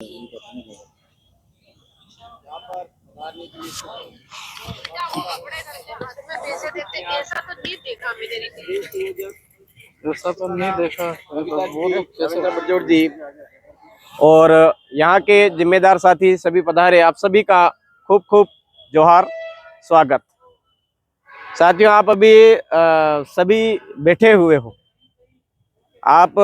ऐसा तो नहीं देखा मैंने। ऐसा तो नहीं देखा। वो तो कैसे जी और यहाँ के जिम्मेदार साथी सभी पधारे, आप सभी का खूब खूब जोहार, स्वागत। साथियों, आप अभी सभी बैठे हुए हो। आप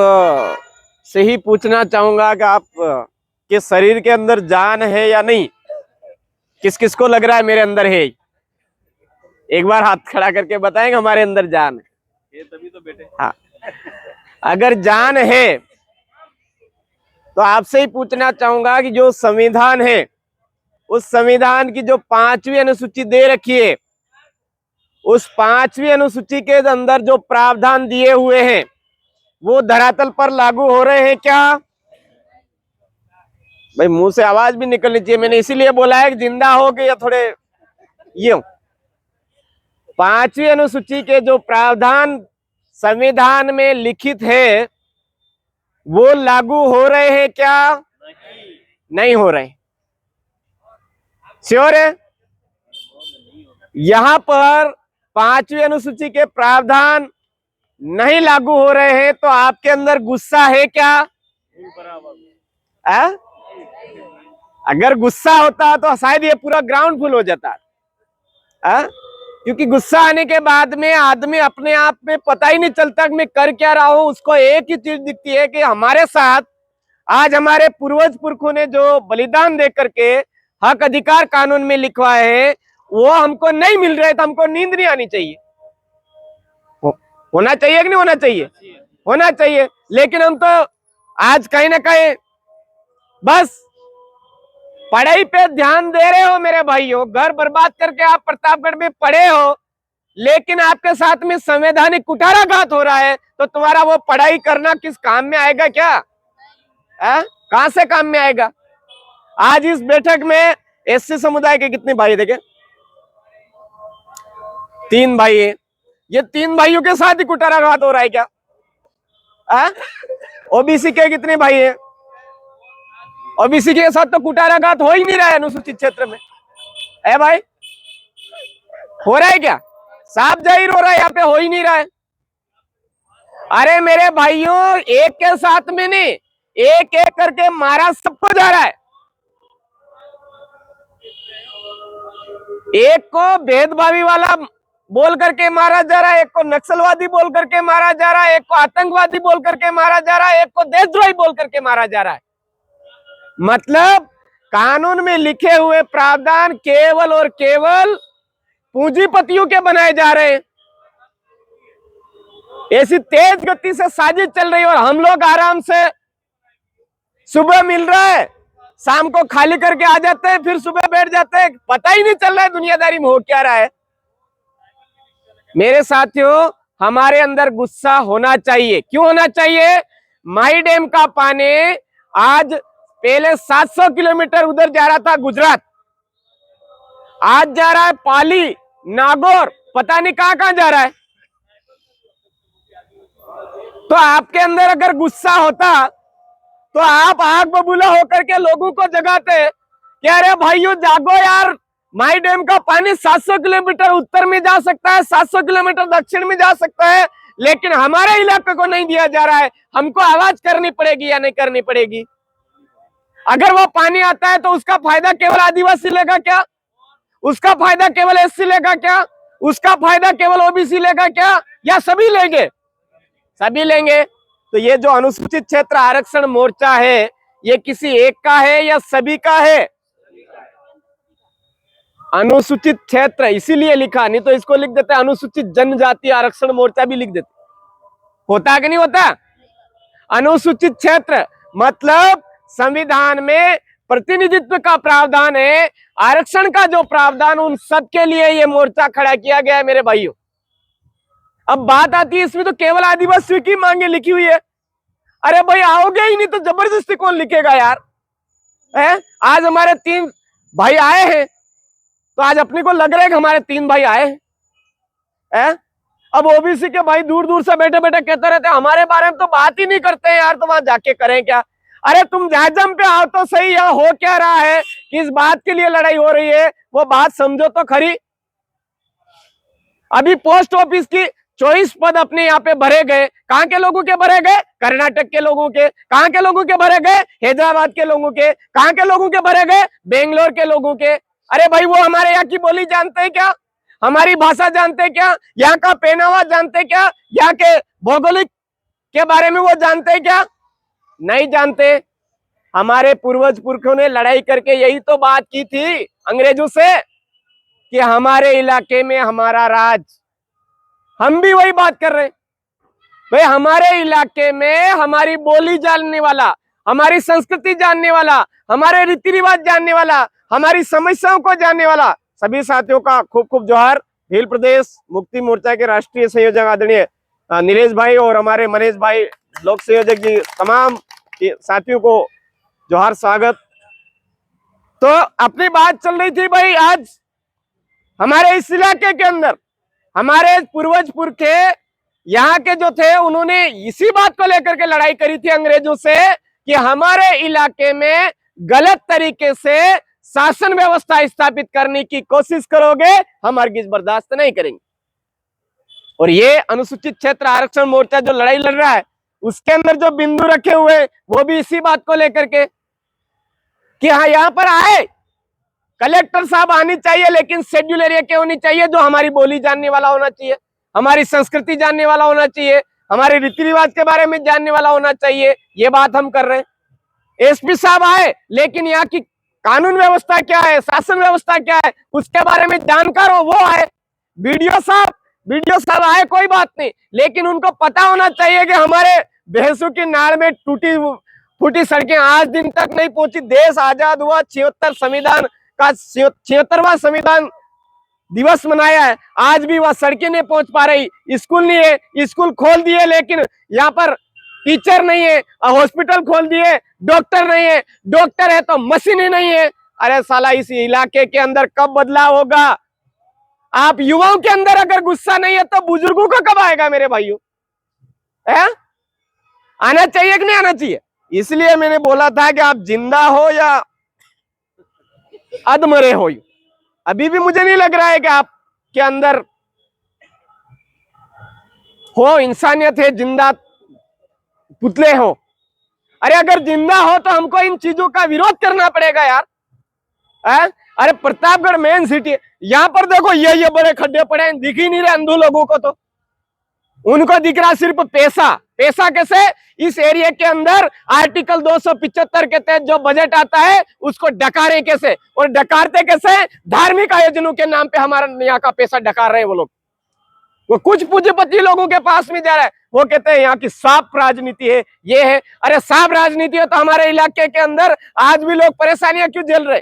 से ही पूछना चाहूंगा कि आप के शरीर के अंदर जान है या नहीं। किस किस को लग रहा है मेरे अंदर है? एक बार हाथ खड़ा करके बताएंगे हमारे अंदर जान है। तभी तो बैठे। हाँ, अगर जान है तो आपसे ही पूछना चाहूंगा कि जो संविधान है, उस संविधान की जो 5वीं अनुसूची दे रखी है, उस 5वीं अनुसूची के अंदर जो प्रावधान दिए हुए हैं वो धरातल पर लागू हो रहे हैं क्या? भाई मुंह से आवाज भी निकलनी चाहिए। मैंने इसीलिए बोला है कि जिंदा हो गए या थोड़े ये 5वीं अनुसूची के जो प्रावधान संविधान में लिखित है वो लागू हो रहे हैं क्या? नहीं हो रहे। श्योर है? यहां पर 5वीं अनुसूची के प्रावधान नहीं लागू हो रहे हैं तो आपके अंदर गुस्सा है क्या? अगर गुस्सा होता तो शायद ये पूरा ग्राउंड फुल हो जाता। क्योंकि गुस्सा आने के बाद में आदमी अपने आप में पता ही नहीं चलता कि मैं कर क्या रहा हूं। उसको एक ही चीज दिखती है कि हमारे साथ आज हमारे पूर्वज पुरखों ने जो बलिदान दे करके हक अधिकार कानून में लिखवाए हैं वो हमको नहीं मिल रहे, तो हमको नींद नहीं आनी चाहिए। होना चाहिए कि नहीं होना चाहिए? होना चाहिए। लेकिन हम तो आज कहीं ना कहीं बस पढ़ाई पे ध्यान दे रहे हो मेरे भाइयों। घर बर्बाद करके आप प्रतापगढ़ में पढ़े हो, लेकिन आपके साथ में संवैधानिक कुठाराघात हो रहा है, तो तुम्हारा वो पढ़ाई करना किस काम में आएगा क्या? कहां से काम में आएगा? आज इस बैठक में एससी समुदाय के कितने भाई देखे? 3 भाई है। ये 3 भाइयों के साथ ही कुठाराघात हो रहा है क्या? ओबीसी के कितने भाई है? ओबीसी के साथ तो कुठाराघात हो ही नहीं रहा है अनुसूचित क्षेत्र में। है भाई? हो रहा है क्या? साफ जाहिर हो रहा है, यहाँ पे हो ही नहीं रहा है। अरे मेरे भाइयों, एक के साथ में नहीं, एक एक करके मारा सबको जा रहा है। एक को भेदभावी वाला बोल करके मारा जा रहा है, एक को नक्सलवादी बोल करके मारा जा रहा है, एक को आतंकवादी बोल करके मारा जा रहा है, एक को देशद्रोही बोल करके मारा जा रहा है। मतलब कानून में लिखे हुए प्रावधान केवल और केवल पूंजीपतियों के बनाए जा रहे हैं। ऐसी तेज गति से साजिश चल रही है और हम लोग आराम से सुबह मिल रहा है, शाम को खाली करके आ जाते हैं, फिर सुबह बैठ जाते हैं। पता ही नहीं चल रहा है दुनियादारी में हो क्या रहा है। मेरे साथियों, हमारे अंदर गुस्सा होना चाहिए। क्यों होना चाहिए? माई डैम का पानी आज पहले 700 किलोमीटर उधर जा रहा था गुजरात, आज जा रहा है पाली, नागौर, पता नहीं कहां कहां जा रहा है। तो आपके अंदर अगर गुस्सा होता तो आप आग बबूला होकर के लोगों को जगाते कि अरे भाइयों जागो यार, माई डैम का पानी 700 किलोमीटर उत्तर में जा सकता है, 700 किलोमीटर दक्षिण में जा सकता है, लेकिन हमारे इलाके को नहीं दिया जा रहा है। हमको आवाज करनी पड़ेगी या नहीं करनी पड़ेगी? अगर वो पानी आता है तो उसका फायदा केवल आदिवासी लेगा क्या? उसका फायदा केवल एससी लेगा क्या? उसका फायदा केवल ओबीसी लेगा क्या? या सभी लेंगे? सभी लेंगे। तो ये जो अनुसूचित क्षेत्र आरक्षण मोर्चा है, ये किसी एक का है या सभी का है? अनुसूचित क्षेत्र इसीलिए लिखा, नहीं तो इसको लिख देते अनुसूचित जनजाति आरक्षण मोर्चा भी लिख देते। होता कि नहीं होता? अनुसूचित क्षेत्र मतलब संविधान में प्रतिनिधित्व का प्रावधान है, आरक्षण का जो प्रावधान, उन सबके लिए ये मोर्चा खड़ा किया गया है मेरे भाइयों। अब बात आती है, इसमें तो केवल आदिवासी की मांगे लिखी हुई है। अरे भाई आओगे ही नहीं तो जबरदस्ती कौन लिखेगा यार? है? आज हमारे 3 भाई आए हैं, तो आज अपने को लग रहा है कि हमारे 3 भाई आए हैं। अब ओबीसी के भाई दूर दूर से बैठे बैठे कहते रहते हैं हमारे बारे में तो बात ही नहीं करते हैं यार, तो वहां जाके करें क्या? अरे तुम जहाजम पे आओ तो सही, यहाँ हो क्या रहा है, किस बात के लिए लड़ाई हो रही है, वो बात समझो तो खरी। अभी पोस्ट ऑफिस की 24 पद अपने यहाँ पे भरे गए, कहाँ के लोगों के भरे गए, कर्नाटक के लोगों के, कहाँ के लोगों के भरे गए, हैदराबाद के लोगों के, कहाँ के लोगों के भरे गए, बेंगलोर के लोगों के। अरे भाई वो हमारे यहाँ की बोली जानते हैं क्या, हमारी भाषा जानते हैं क्या, यहाँ का पहनावा जानते हैं क्या, यहाँ के भौगोलिक के बारे में वो जानते हैं क्या, नहीं जानते। हमारे पूर्वज पुरखों ने लड़ाई करके यही तो बात की थी अंग्रेजों से कि हमारे इलाके में हमारा राज। हम भी वही बात कर रहे हैं भाई, हमारे इलाके में हमारी बोली जानने वाला, हमारी संस्कृति जानने वाला, हमारे रीति रिवाज जानने वाला, हमारी समस्याओं को जानने वाला सभी साथियों का खूब खूब जोहार। भील प्रदेश मुक्ति मोर्चा के राष्ट्रीय संयोजक आदरणीय नीलेश भाई और हमारे मनीष भाई लोक संयोजक जी, तमाम साथियों को जोहार, स्वागत। तो अपनी बात चल रही थी भाई, आज हमारे इस इलाके के अंदर हमारे पूर्वज पुरखे यहाँ के जो थे उन्होंने इसी बात को लेकर के लड़ाई करी थी अंग्रेजों से कि हमारे इलाके में गलत तरीके से शासन व्यवस्था स्थापित करने की कोशिश करोगे, हम हरगिज बर्दाश्त नहीं करेंगे। और ये अनुसूचित क्षेत्र आरक्षण मोर्चा जो लड़ाई लड़ रहा है उसके अंदर जो बिंदु रखे हुए वो भी इसी बात को लेकर के कि हाँ यहाँ पर आए कलेक्टर साहब आनी चाहिए, लेकिन शेड्यूल एरिया के होनी चाहिए, जो हमारी बोली जानने वाला होना चाहिए, हमारी संस्कृति जानने वाला होना चाहिए, हमारे रीति रिवाज के बारे में जानने वाला होना चाहिए। ये बात हम कर रहे हैं। एसपी साहब आए, लेकिन यहाँ की कानून व्यवस्था क्या है, शासन व्यवस्था क्या है, उसके बारे में जानकार हो वो आए। बीडीओ साहब आए, कोई बात नहीं, लेकिन उनको पता होना चाहिए कि हमारे भैंसों की नाड़ में टूटी फूटी सड़कें आज दिन तक नहीं पहुंची। देश आजाद हुआ, 76वां संविधान दिवस मनाया है, आज भी वह सड़कें नहीं पहुंच पा रही। स्कूल नहीं है, स्कूल खोल दिए लेकिन यहाँ पर टीचर नहीं है, हॉस्पिटल खोल दिए, डॉक्टर नहीं है, डॉक्टर है तो मशीन ही नहीं है। अरे साला इस इलाके के अंदर कब बदलाव होगा? आप युवाओं के अंदर अगर गुस्सा नहीं है तो बुजुर्गों का कब आएगा मेरे भाइयों? है आना चाहिए कि नहीं आना चाहिए? इसलिए मैंने बोला था कि आप जिंदा हो या अधमरे हो, अभी भी मुझे नहीं लग रहा है कि आपके अंदर हो इंसानियत है, जिंदा पुतले हो। अरे अगर जिंदा हो तो हमको इन चीजों का विरोध करना पड़ेगा यार। अरे प्रतापगढ़ मेन सिटी है, यहाँ पर देखो ये बड़े खड्डे पड़े हैं, दिख ही नहीं रहे अंधों लोगों को, तो उनको दिख रहा सिर्फ पैसा कैसे? इस एरिया के अंदर आर्टिकल 275 के तहत जो बजट आता है उसको डकारे कैसे, और डकारते कैसे? धार्मिक आयोजनों के नाम पे हमारा यहाँ का पैसा डकार रहे हैं वो लोग। वो कुछ पूंजीपति लोगों के पास में जा रहा है, वो कहते हैं यहाँ की साफ राजनीति है, ये है। अरे साफ राजनीति है तो हमारे इलाके के अंदर आज भी लोग परेशानियां क्यों झेल रहे?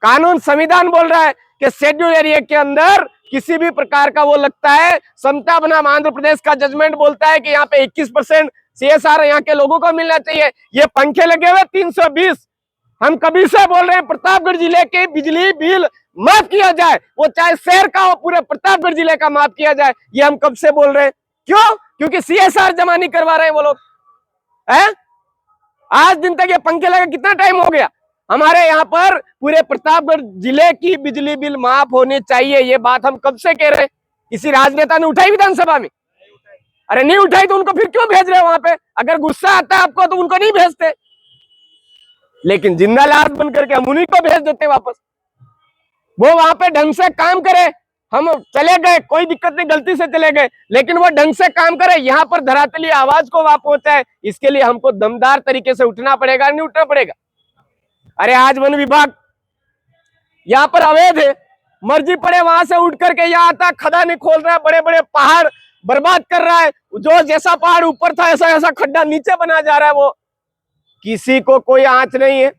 कानून संविधान बोल रहा है कि शेड्यूल एरिया के अंदर किसी भी प्रकार का वो लगता है, समता बनाम आंध्र प्रदेश का जजमेंट बोलता है कि यहाँ पे 21% CSR यहाँ के लोगों को मिलना चाहिए। ये पंखे लगे हुए 320, हम कभी से बोल रहे हैं प्रतापगढ़ जिले के बिजली बिल माफ किया जाए, वो चाहे शहर का हो, पूरे प्रतापगढ़ जिले का माफ किया जाए। ये हम कब से बोल रहे हैं। क्यों? क्योंकि CSR जमा नहीं करवा रहे हैं वो लोग। है आज दिन तक ये पंखे लगे कितना टाइम हो गया? हमारे यहाँ पर पूरे प्रतापगढ़ जिले की बिजली बिल माफ होनी चाहिए, ये बात हम कब से कह रहे हैं। किसी राजनेता ने उठाई विधानसभा में? अरे नहीं उठाई तो उनको फिर क्यों भेज रहे हो वहां पे? अगर गुस्सा आता है आपको तो उनको नहीं भेजते, लेकिन जिंदा लाश बन करके हम उन्हीं को भेज देते वापस। वो वहां पे ढंग से काम करे, हम चले गए, कोई दिक्कत नहीं, गलती से चले गए, लेकिन वो ढंग से काम करे, यहाँ पर धरातली आवाज को वहां पहुंचाए। इसके लिए हमको दमदार तरीके से उठना पड़ेगा, नहीं उठना पड़ेगा? अरे आज वन विभाग यहाँ पर अवैध है, मर्जी पड़े वहां से उठ करके यहाँ आता, खदानें खोल रहा है, बड़े बड़े पहाड़ बर्बाद कर रहा है, जो जैसा पहाड़ ऊपर था ऐसा ऐसा खड्डा नीचे बना जा रहा है। वो किसी को कोई आंच नहीं है।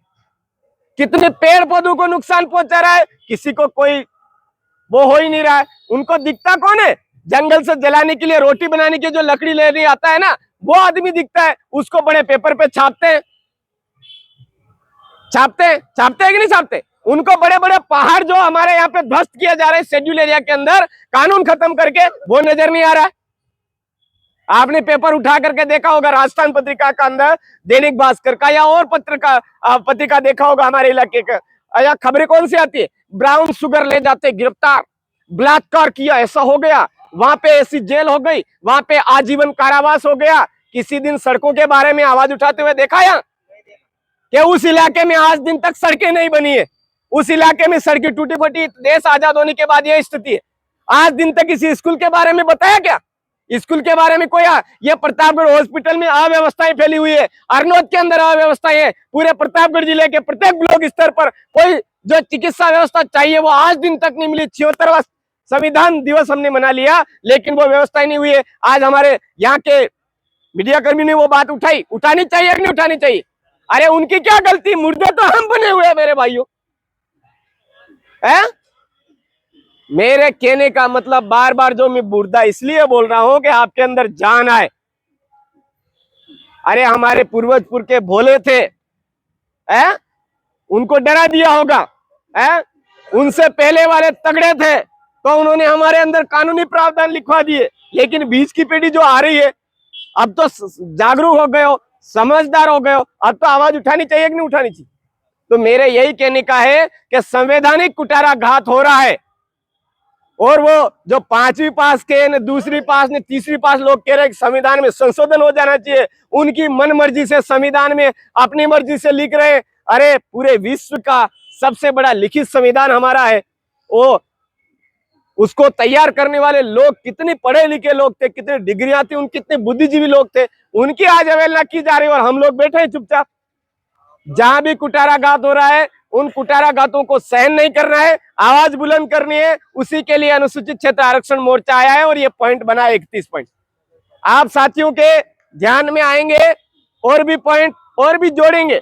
कितने पेड़ पौधों को नुकसान पहुंचा रहा है, किसी को कोई वो हो ही नहीं रहा है। उनको दिखता कौन है? जंगल से जलाने के लिए, रोटी बनाने की जो लकड़ी लेने आता है ना, वो आदमी दिखता है, उसको बड़े पेपर पे छापते हैं कि नहीं छापते? उनको बड़े बड़े पहाड़ जो हमारे यहाँ पे ध्वस्त किया जा रहा है शेड्यूल एरिया के अंदर कानून खत्म करके, वो नजर नहीं आ रहा है। आपने पेपर उठा करके देखा होगा, राजस्थान पत्रिका का अंदर, दैनिक भास्कर का या और पत्रिका देखा होगा हमारे इलाके का, या खबरें कौन सी आती है, ब्राउन शुगर ले जाते गिरफ्तार, बलात्कार किया ऐसा हो गया, वहां पे ऐसी जेल हो गई, वहां पे आजीवन कारावास हो गया। किसी दिन सड़कों के बारे में आवाज उठाते हुए देखा या कि उस इलाके में आज दिन तक सड़कें नहीं बनी है, उस इलाके में सड़कें टूटी फटी, देश आजाद होने के बाद यह स्थिति है। आज दिन तक किसी स्कूल के बारे में बताया क्या? स्कूल के बारे में कोई, ये प्रतापगढ़ हॉस्पिटल में अव्यवस्थाएं फैली हुई है, अरनोद के अंदर अव्यवस्थाएं है, पूरे प्रतापगढ़ जिले के प्रत्येक ब्लॉक स्तर पर कोई जो चिकित्सा व्यवस्था चाहिए वो आज दिन तक नहीं मिली। 76वां संविधान दिवस हमने मना लिया लेकिन वो व्यवस्था नहीं हुई है। आज हमारे यहाँ के मीडिया कर्मी ने वो बात उठाई, उठानी चाहिए कि नहीं उठानी चाहिए? अरे उनकी क्या गलती, मुर्दे तो हम बने हुए हैं मेरे भाइयों। मेरे कहने का मतलब बार बार जो मैं मुर्दा इसलिए बोल रहा हूं कि आपके अंदर जान आए। अरे हमारे पूर्वज के भोले थे, उनको डरा दिया होगा, उनसे पहले वाले तगड़े थे तो उन्होंने हमारे अंदर कानूनी प्रावधान लिखवा दिए। लेकिन बीच की पीढ़ी जो आ रही है अब तो जागरूक हो गए हो, समझदार हो गए हो, अब तो आवाज उठानी चाहिए कि नहीं उठानी चाहिए? तो मेरे यही कहने का है कि संवैधानिक कुठाराघात हो रहा है। और वो जो 5वीं पास के न दूसरी पास ने तीसरी पास लोग कह रहे हैं कि संविधान में संशोधन हो जाना चाहिए, उनकी मन मर्जी से संविधान में अपनी मर्जी से लिख रहे हैं। अरे पूरे विश्व का सबसे बड़ा लिखित संविधान हमारा है, वो उसको तैयार करने वाले लोग कितने पढ़े लिखे लोग थे, कितनी डिग्रियां थी, उन कितने बुद्धिजीवी लोग थे, उनकी आज अवहेलना की जा रही है और हम लोग बैठे हैं चुपचाप। जहां भी कुठाराघात हो रहा है उन कुठाराघातों को सहन नहीं करना है, आवाज बुलंद करनी है। उसी के लिए अनुसूचित क्षेत्र आरक्षण मोर्चा आया है और ये पॉइंट बना है 31 पॉइंट। आप साथियों के ध्यान में आएंगे और भी पॉइंट और भी जोड़ेंगे,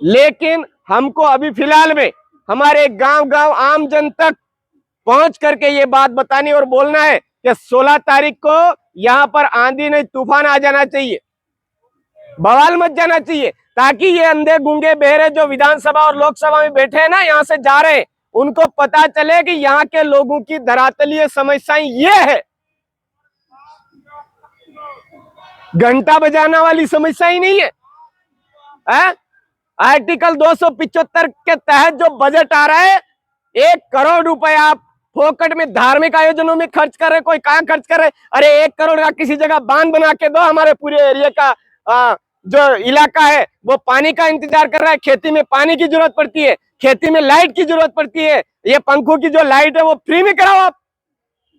लेकिन हमको अभी फिलहाल में हमारे गांव गांव आम जन तक पहुंच करके ये बात बतानी और बोलना है कि 16 तारीख को यहां पर आंधी नहीं तूफान आ जाना चाहिए, बवाल मच जाना चाहिए, ताकि ये अंधे गूंगे बहरे जो विधानसभा और लोकसभा में बैठे हैं ना, यहाँ से जा रहे हैं, उनको पता चले कि यहाँ के लोगों की धरातलीय समस्याएं ये है। घंटा बजाना वाली समस्या ही नहीं है। आर्टिकल 275 के तहत जो बजट आ रहा है, 1 करोड़ रुपए आप फोकट में धार्मिक आयोजनों में खर्च कर रहे, कोई कहाँ खर्च कर रहे? अरे 1 करोड़ का किसी जगह बांध बना के दो, हमारे पूरे एरिया का जो इलाका है वो पानी का इंतजार कर रहा है, खेती में पानी की जरूरत पड़ती है, खेती में लाइट की जरूरत पड़ती है, ये पंखों की जो लाइट है वो फ्री में कराओ, आप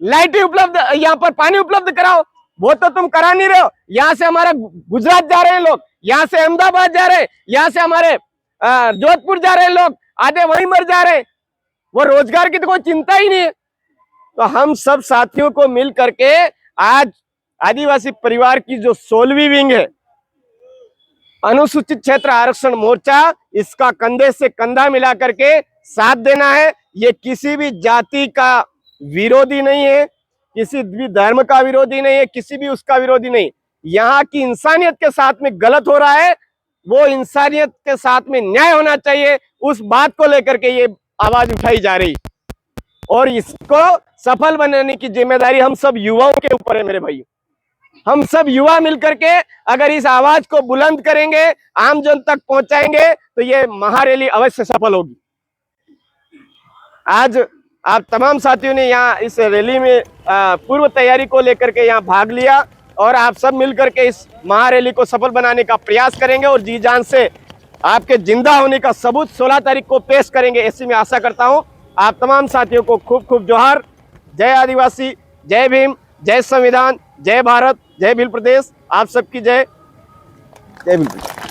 लाइट उपलब्ध, यहाँ पर पानी उपलब्ध कराओ, वो तो तुम करा नहीं रहे हो। यहाँ से हमारा गुजरात जा रहे हैं लोग, यहाँ से अहमदाबाद जा रहे हैं, यहाँ से हमारे जोधपुर जा रहे हैं लोग, आधे वहीं मर जा रहे हैं, वो रोजगार की तो कोई चिंता ही नहीं है। तो हम सब साथियों को मिल करके आज आदिवासी परिवार की जो 16वीं विंग है अनुसूचित क्षेत्र आरक्षण मोर्चा, इसका कंधे से कंधा मिला करके साथ देना है। ये किसी भी जाति का विरोधी नहीं है, किसी भी धर्म का विरोधी नहीं है, किसी भी उसका विरोधी नहीं। यहाँ की इंसानियत के साथ में गलत हो रहा है, वो इंसानियत के साथ में न्याय होना चाहिए, उस बात को लेकर के ये आवाज उठाई जा रही और इसको सफल बनाने की जिम्मेदारी हम सब युवाओं के ऊपर है मेरे भाइयों। हम सब युवा मिलकर के अगर इस आवाज को बुलंद करेंगे, आम जन तक पहुंचाएंगे, तो ये महारैली अवश्य सफल होगी। आज आप तमाम साथियों ने यहाँ इस रैली में पूर्व तैयारी को लेकर के यहाँ भाग लिया और आप सब मिलकर के इस महारैली को सफल बनाने का प्रयास करेंगे और जी जान से आपके जिंदा होने का सबूत 16 तारीख को पेश करेंगे, ऐसी मैं आशा करता हूं। आप तमाम साथियों को खूब खूब जोहार। जय आदिवासी, जय भीम, जय संविधान, जय भारत, जय भील प्रदेश। आप सबकी जय, जय भील प्रदेश।